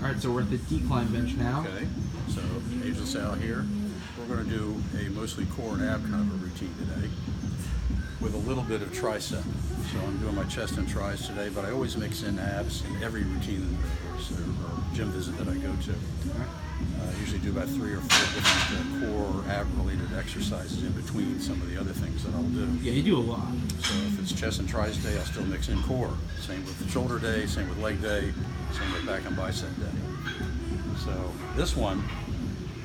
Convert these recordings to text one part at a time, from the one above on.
Alright, so we're at the decline bench now. Okay, so Ageless out here. We're going to do a mostly core and ab kind of a routine today with a little bit of tricep. So I'm doing my chest and tris today, but I always mix in abs in every routine or gym visit that I go to. I usually do about 3 or 4 different core ab related exercises in between some of the other things that I'll do. Yeah, you do a lot. So if it's chest and tris day, I'll still mix in core. Same with shoulder day, same with leg day, same with back and bicep day. So this one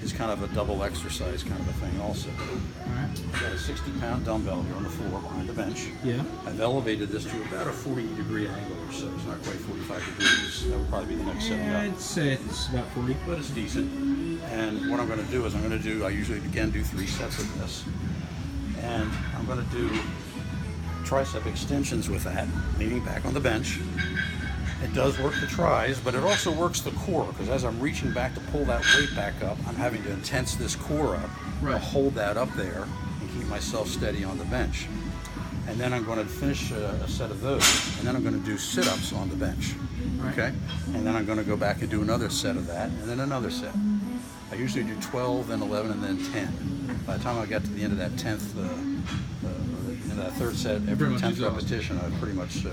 is kind of a double exercise kind of a thing also. Alright. I've got a 60-pound dumbbell here on the floor behind the bench. Yeah. I've elevated this to about a 40-degree angle or so. It's not quite 45 degrees. That would probably be the next setting up. I'd say it's about 40. But it's decent. And what I'm going to do is I usually again do 3 sets of this. And I'm going to do tricep extensions with that, leaning back on the bench. It does work the tris, but it also works the core, because as I'm reaching back to pull that weight back up, I'm having to intense this core up to hold that up there and keep myself steady on the bench. And then I'm going to finish a set of those, and then I'm going to do sit-ups on the bench. Okay? And then I'm going to go back and do another set of that, and then another set. I usually do 12, then 11, and then 10. By the time I get to the end of that 10th, in that third set, every 10th repetition, I've pretty much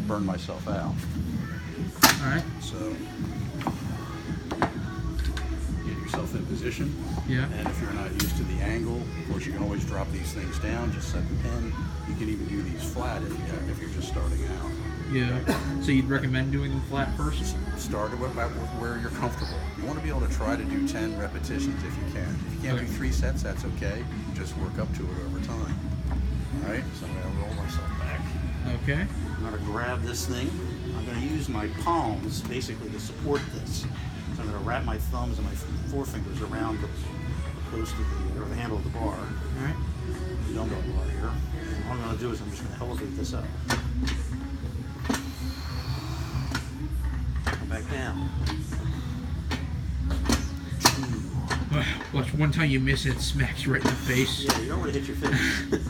burned myself out. Alright. So, get yourself in position. Yeah. And if you're not used to the angle, of course you can always drop these things down, just set the pin. You can even do these flat if you're just starting out. Yeah. So you'd recommend doing them flat first? Start with where you're comfortable. You want to be able to try to do 10 repetitions if you can. If you can't do 3 sets, that's okay. Just work up to it over time. Alright, so I'm going to roll myself back. Okay. I'm going to grab this thing. I'm going to use my palms basically to support this. So I'm going to wrap my thumbs and my forefingers around the post of the handle of the bar. Alright. The dumbbell bar here. And all I'm going to do is I'm just going to elevate this up. Come back down. Watch, one time you miss it, smacks you right in the face. Yeah, you don't want to hit your face.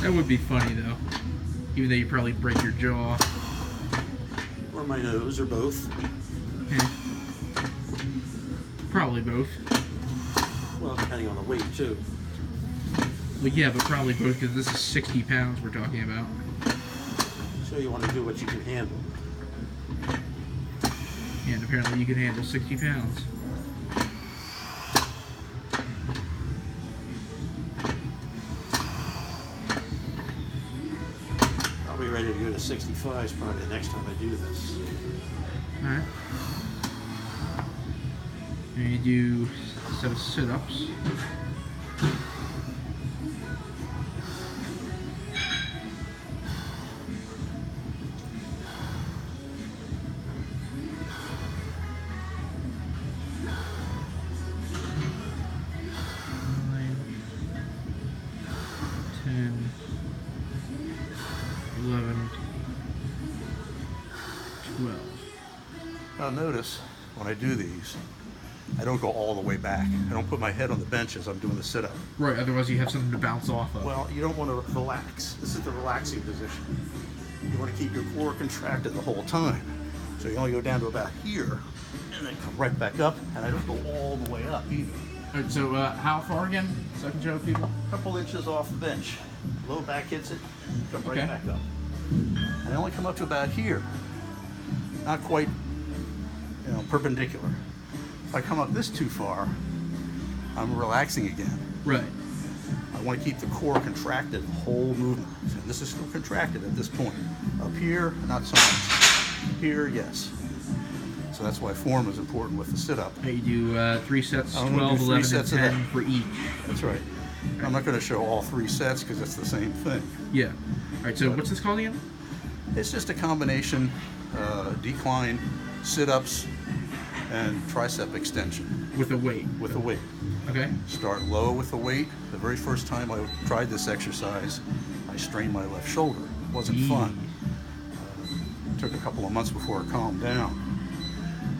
That would be funny though. Even though you probably break your jaw. Or my nose, or both. Yeah. Probably both. Well, depending on the weight too. Well, yeah, but probably both, because this is 60 pounds we're talking about. So you want to do what you can handle. And apparently you can handle 60 pounds. I'll be ready to go to 65s probably the next time I do this. Alright. And you do a set of sit-ups. Now notice, when I do these, I don't go all the way back. I don't put my head on the bench as I'm doing the sit-up. Right, otherwise you have something to bounce off of. Well, you don't want to relax. This is the relaxing position. You want to keep your core contracted the whole time. So you only go down to about here, and then come right back up, and I don't go all the way up either. Alright, so how far again? So I can show people? A couple inches off the bench. Low back hits it, come right back up. And I only come up to about here. Not quite, perpendicular. If I come up this too far, I'm relaxing again. Right. I want to keep the core contracted the whole movement. And this is still contracted at this point. Up here, not so much. Here, yes. So that's why form is important with the sit-up. You do 3 sets, 12, 11, and 10 for each. That's right. I'm not going to show all 3 sets because it's the same thing. Yeah. Alright, so what's this called again? It's just a combination decline, sit-ups, and tricep extension. With a weight? With a weight. Okay. Start low with the weight. The very first time I tried this exercise, I strained my left shoulder. It wasn't fun. It took a couple of months before it calmed down.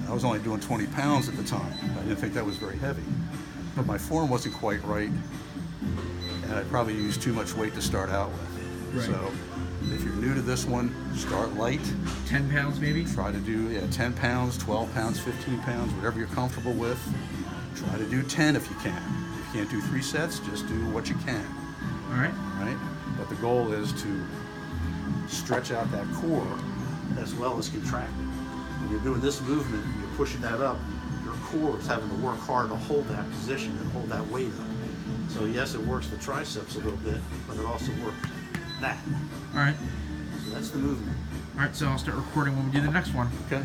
I was only doing 20 pounds at the time. I didn't think that was very heavy. But my form wasn't quite right, and I probably used too much weight to start out with. Right. So if you're new to this one, start light. 10 pounds maybe? Try to do 10 pounds, 12 pounds, 15 pounds, whatever you're comfortable with. Try to do 10 if you can. If you can't do 3 sets, just do what you can. All right. Right? But the goal is to stretch out that core as well as contract it. When you're doing this movement, you're pushing that up, your core is having to work hard to hold that position and hold that weight up. So yes, it works the triceps a little bit, but it also works that. All right. So that's the movement. All right, so I'll start recording when we do the next one. Okay.